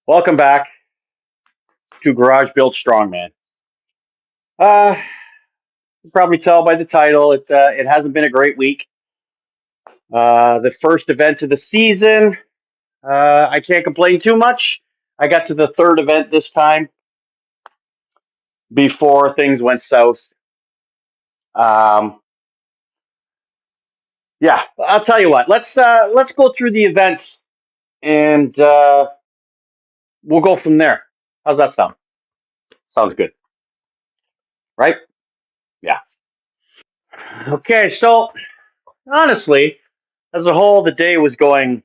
Welcome back to Garage Built Strongman. You can probably tell by the title, it hasn't been a great week. The first event of the season, I can't complain too much. I got to the third event this time before things went south. Um, yeah, I'll tell you what. Let's go through the events and we'll go from there. How's that sound? Sounds good, right? Yeah. Okay, so honestly, as a whole, the day was going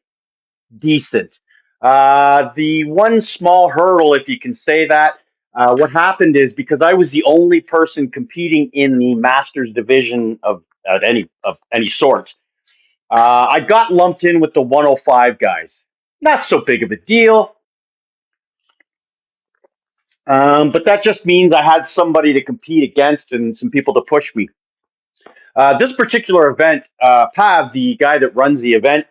decent. The one small hurdle, if you can say that, what happened is because I was the only person competing in the Masters division of any sort, I got lumped in with the 105 guys. Not so big of a deal, but that just means I had somebody to compete against and some people to push me. This particular event, Pav, the guy that runs the event,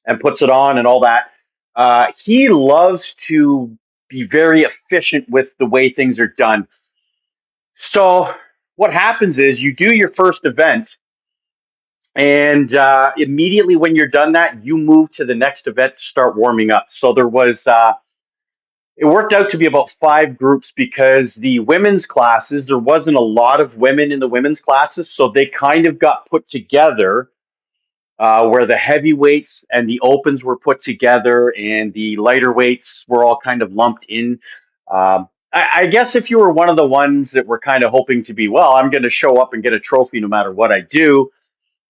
and puts it on and all that. He loves to be very efficient with the way things are done. So what happens is you do your first event, and immediately when you're done that, you move to the next event to start warming up. So it worked out to be about five groups because the women's classes, there wasn't a lot of women in the women's classes, so they kind of got put together where the heavyweights and the opens were put together and the lighter weights were all kind of lumped in. I guess if you were one of the ones that were kind of hoping to be, well, I'm going to show up and get a trophy no matter what I do,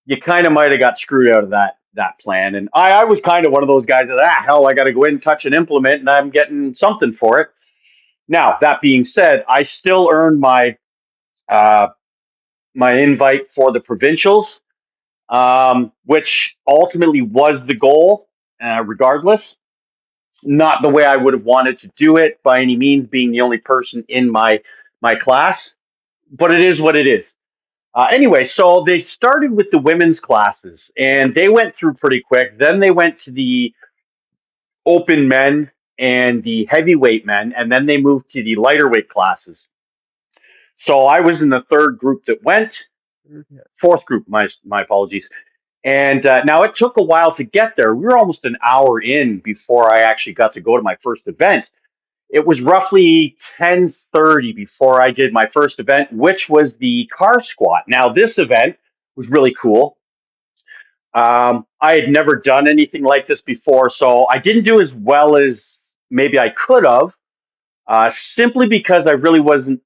you kind of might have got screwed out of that plan. And I was kind of one of those guys that, hell, I got to go in, touch an implement, and I'm getting something for it. Now, that being said, I still earned uh, my invite for the provincials, which ultimately was the goal, regardless. Not the way I would have wanted to do it by any means, being the only person in my class, but it is what it is. Anyway, so they started with the women's classes, and they went through pretty quick. Then they went to the open men and the heavyweight men, and then they moved to the lighter weight classes. So I was in the third group that went, fourth group. My apologies. And now it took a while to get there. We were almost an hour in before I actually got to go to my first event. It was roughly 10:30 before I did my first event, which was the car squat. Now this event was really cool. I had never done anything like this before, so I didn't do as well as maybe I could have, simply because I really wasn't.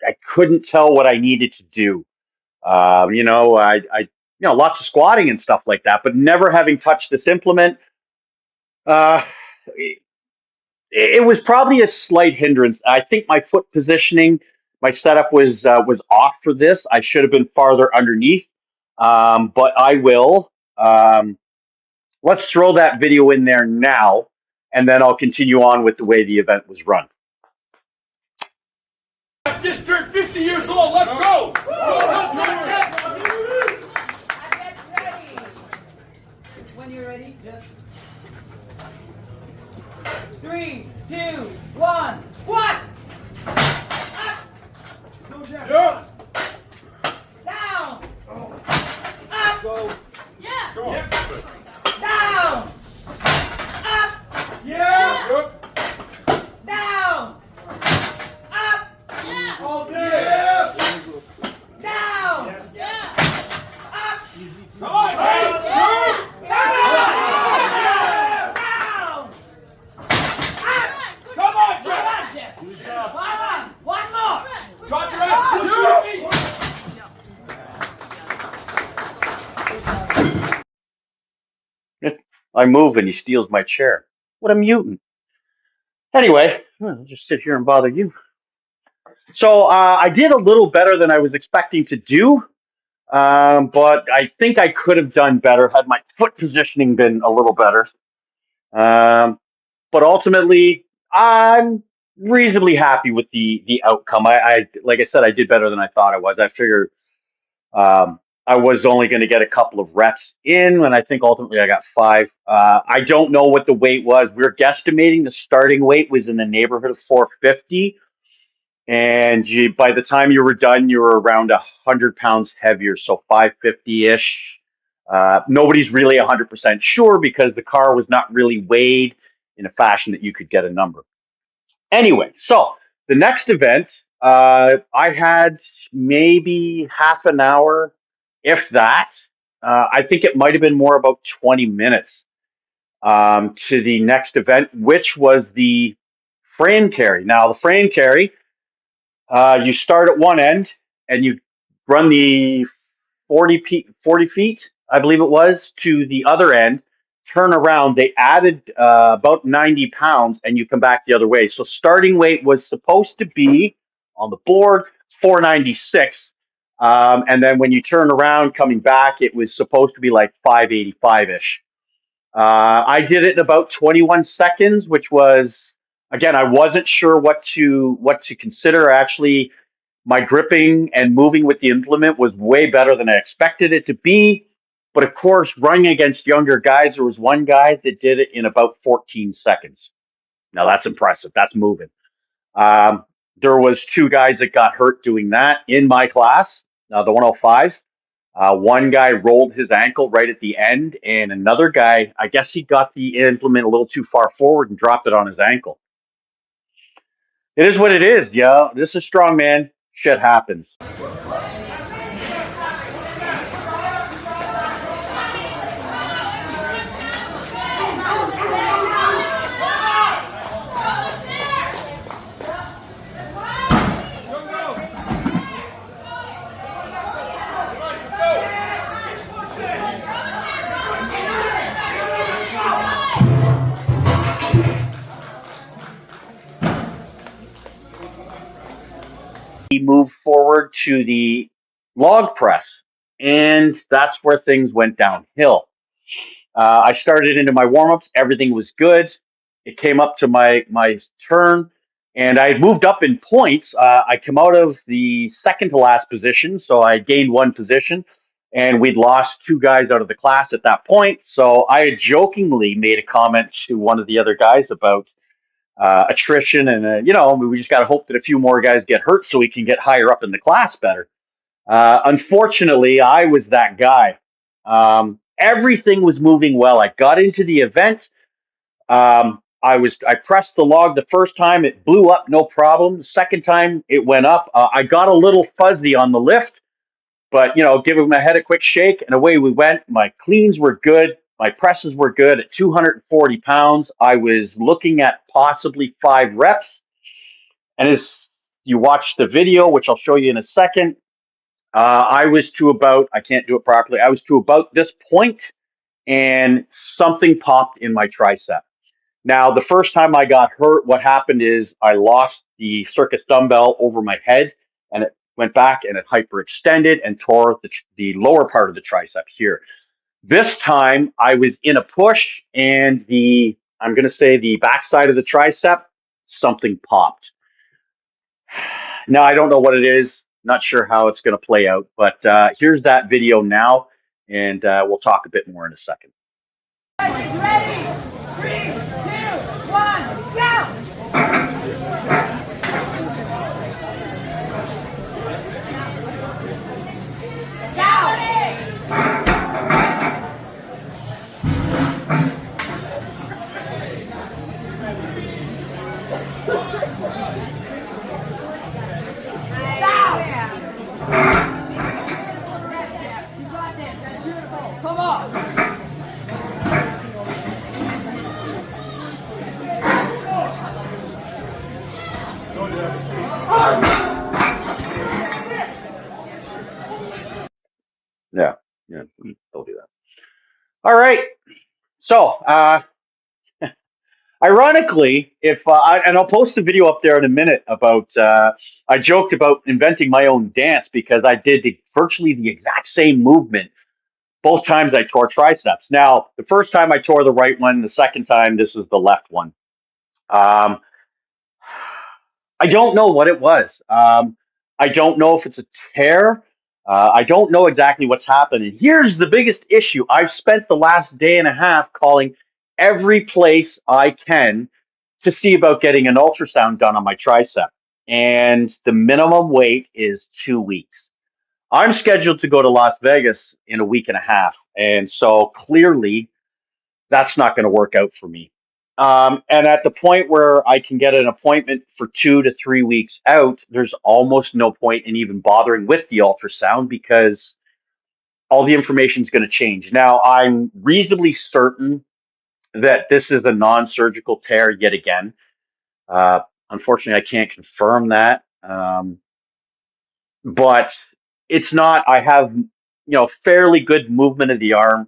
I couldn't tell what I needed to do. Lots of squatting and stuff like that, but never having touched this implement, uh, it was probably a slight hindrance. I think my foot positioning, my setup was off for this. I should have been farther underneath, but I will. Let's throw that video in there now, and then I'll continue on with the way the event was run. I've just turned 50 years old. Let's go! When you're ready, just 3, 2, 1. What? Up. Yeah. Down. Up. Go. Yeah. Go. Yeah. Down. Up. Yeah. Down. Up. Yeah. All day. Yeah. Down. Yes. Yeah. Up. Come on, Jay. Yeah. Yeah. Down. Come on, Come Jay. on, Jeff. Come on. One more. Drop your ass to your feet. I move and he steals my chair. What a mutant. Anyway, I'll just sit here and bother you. So I did a little better than I was expecting to do, but I think I could have done better had my foot positioning been a little better. Um, but ultimately, I'm reasonably happy with the outcome. Like I said, I did better than I thought I was. I figured I was only going to get a couple of reps in, and I think ultimately I got 5. I don't know what the weight was. We were guesstimating the starting weight was in the neighborhood of 450, and by the time you were done, you were around 100 pounds heavier, so 550 ish. Nobody's really 100% sure because the car was not really weighed in a fashion that you could get a number. Anyway, so the next event, I had maybe half an hour, if that. I think it might have been more about 20 minutes to the next event, which was the frame carry. Now, the frame carry, you start at one end and you run the 40 feet, I believe it was, to the other end, turn around. They added about 90 pounds and you come back the other way. So starting weight was supposed to be on the board 496. And then when you turn around coming back, it was supposed to be like 585 ish. I did it in about 21 seconds, which was, again, I wasn't sure what to consider. Actually, my gripping and moving with the implement was way better than I expected it to be. But of course, running against younger guys, there was one guy that did it in about 14 seconds. Now that's impressive. That's moving. Um, there was 2 guys that got hurt doing that in my class, the 105s. One guy rolled his ankle right at the end, and another guy, I guess he got the implement a little too far forward and dropped it on his ankle. It is what it is. Yeah, this is strong, man. Shit happens. We moved forward to the log press, and that's where things went downhill. I started into my warm ups. Everything was good. It came up to my turn, and I moved up in points. I come out of the second to last position, so I gained 1 position, and we'd lost 2 guys out of the class at that point. So I had jokingly made a comment to one of the other guys about attrition, and we just got to hope that a few more guys get hurt so we can get higher up in the class better. Unfortunately, I was that guy. Everything was moving well. I got into the event. I pressed the log the first time. It blew up, no problem. The second time it went up. I got a little fuzzy on the lift, but giving my head a quick shake and away we went. My cleans were good. My presses were good at 240 pounds. I was looking at possibly 5 reps. And as you watch the video, which I'll show you in a second, I was to about, I can't do it properly. I was to about this point and something popped in my tricep. Now, the first time I got hurt, what happened is I lost the circus dumbbell over my head and it went back and it hyperextended and tore the lower part of the tricep here. This time I was in a push and I'm going to say the backside of the tricep, something popped. Now, I don't know what it is. Not sure how it's going to play out, but here's that video now, and we'll talk a bit more in a second. Ready? 3, 2, 1, go! Come on! Yeah, they'll do that. All right. So, ironically, if and I'll post a video up there in a minute about I joked about inventing my own dance because I did virtually the exact same movement both times I tore triceps. Now, the first time I tore the right one, the second time this is the left one. Um, I don't know what it was. I don't know if it's a tear. I don't know exactly what's happening. Here's the biggest issue. I've spent the last day and a half calling every place I can to see about getting an ultrasound done on my tricep. And the minimum wait is 2 weeks. I'm scheduled to go to Las Vegas in a week and a half. And so clearly that's not going to work out for me. And at the point where I can get an appointment for 2 to 3 weeks out, there's almost no point in even bothering with the ultrasound because all the information is going to change. Now, I'm reasonably certain that this is a non surgical tear yet again. Uh, Unfortunately, I can't confirm that. But it's not, I have, fairly good movement of the arm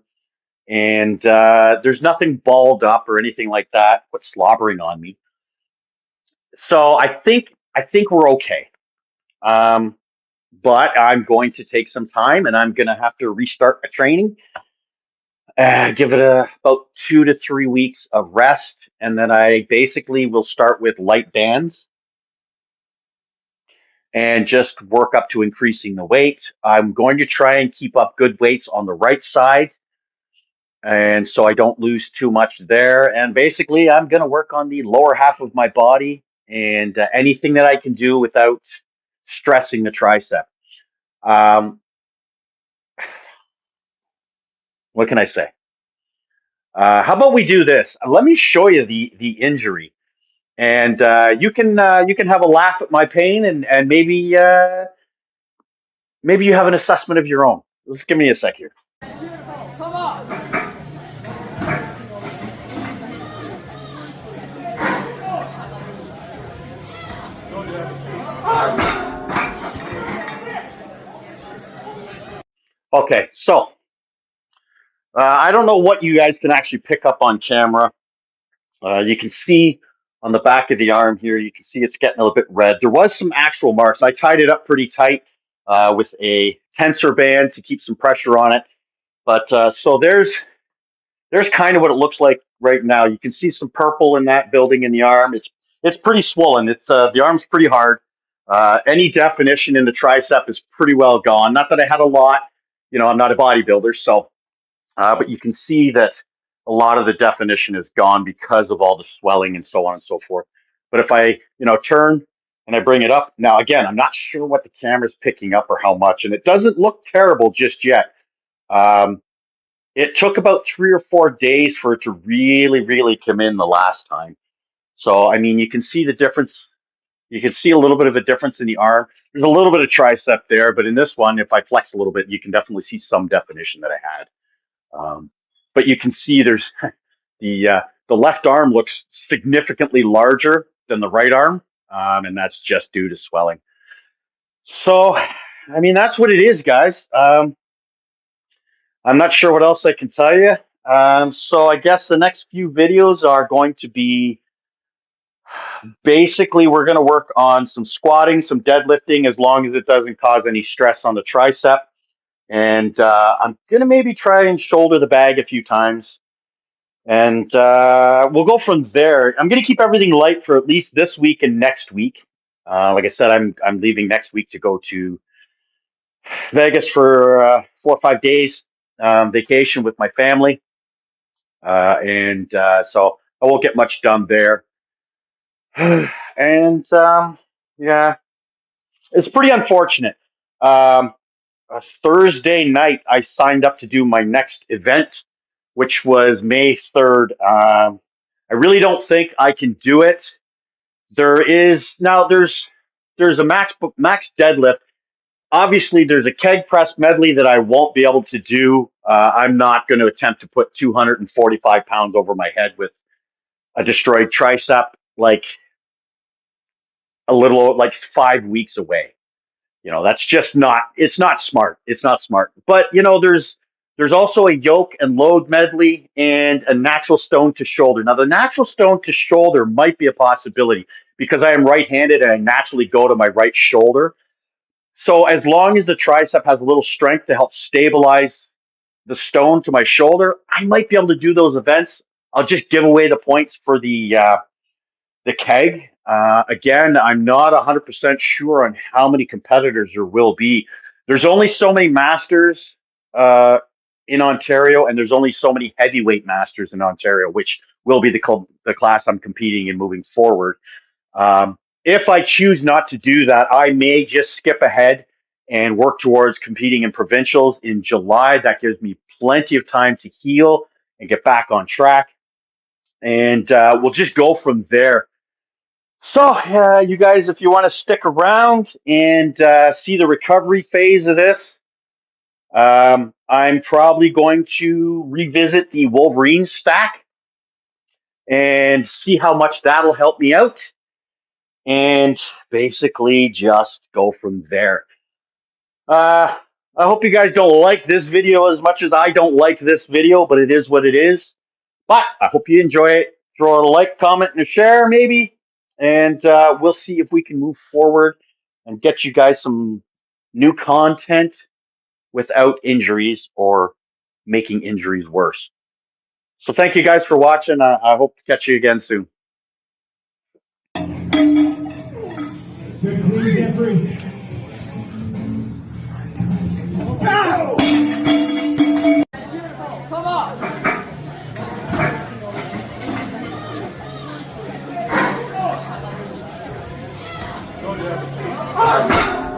and there's nothing balled up or anything like that, but slobbering on me. So I think we're okay. Um, but I'm going to take some time, and I'm going to have to restart my training. Give it about 2 to 3 weeks of rest, and then I basically will start with light bands and just work up to increasing the weight. I'm going to try and keep up good weights on the right side, and so I don't lose too much there. And basically, I'm going to work on the lower half of my body and anything that I can do without stressing the tricep. Um, what can I say? How about we do this? Let me show you the injury, and you can have a laugh at my pain, and maybe you have an assessment of your own. Just give me a sec here. Come on. Okay, so I don't know what you guys can actually pick up on camera. You can see on the back of the arm here, you can see it's getting a little bit red. There was some actual marks. I tied it up pretty tight with a tensor band to keep some pressure on it. But so there's kind of what it looks like right now. You can see some purple in that building in the arm. It's pretty swollen. It's the arm's pretty hard. Any definition in the tricep is pretty well gone. Not that I had a lot. I'm not a bodybuilder, so but you can see that a lot of the definition is gone because of all the swelling and so on and so forth. But if I, turn and I bring it up, now again, I'm not sure what the camera's picking up or how much, and it doesn't look terrible just yet. Um, it took about 3 or 4 days for it to really, really come in the last time. So, I mean, you can see the difference. You can see a little bit of a difference in the arm. There's a little bit of tricep there, but in this one, if I flex a little bit, you can definitely see some definition that I had. Um, but you can see there's the left arm looks significantly larger than the right arm, and that's just due to swelling. So, I mean, that's what it is, guys. I'm not sure what else I can tell you. So I guess the next few videos are going to be basically we're going to work on some squatting, some deadlifting, as long as it doesn't cause any stress on the tricep. And I'm going to maybe try and shoulder the bag a few times. And we'll go from there. I'm going to keep everything light for at least this week and next week. Like I said, I'm leaving next week to go to Vegas for 4 or 5 days vacation with my family, and so I won't get much done there. And yeah, it's pretty unfortunate. Um, Thursday night, I signed up to do my next event, which was May 3rd. I really don't think I can do it. There's a max deadlift. Obviously, there's a keg press medley that I won't be able to do. I'm not going to attempt to put 245 pounds over my head with a destroyed tricep like a little like 5 weeks away. That's just not. It's not smart. It's not smart. But there's also a yoke and load medley and a natural stone to shoulder. Now the natural stone to shoulder might be a possibility because I am right-handed and I naturally go to my right shoulder. So as long as the tricep has a little strength to help stabilize the stone to my shoulder, I might be able to do those events. I'll just give away the points for the keg. Again, I'm not 100% sure on how many competitors there will be. There's only so many masters uh, in Ontario, and there's only so many heavyweight masters in Ontario, which will be the class I'm competing in moving forward. If I choose not to do that, I may just skip ahead and work towards competing in provincials in July. That gives me plenty of time to heal and get back on track. And we'll just go from there. So, you guys, if you want to stick around and see the recovery phase of this, I'm probably going to revisit the Wolverine stack and see how much that'll help me out, and basically just go from there. Uh, I hope you guys don't like this video as much as I don't like this video, but it is what it is. But I hope you enjoy it. Throw a like, comment, and a share, maybe. And we'll see if we can move forward and get you guys some new content without injuries or making injuries worse. So thank you guys for watching. I hope to catch you again soon.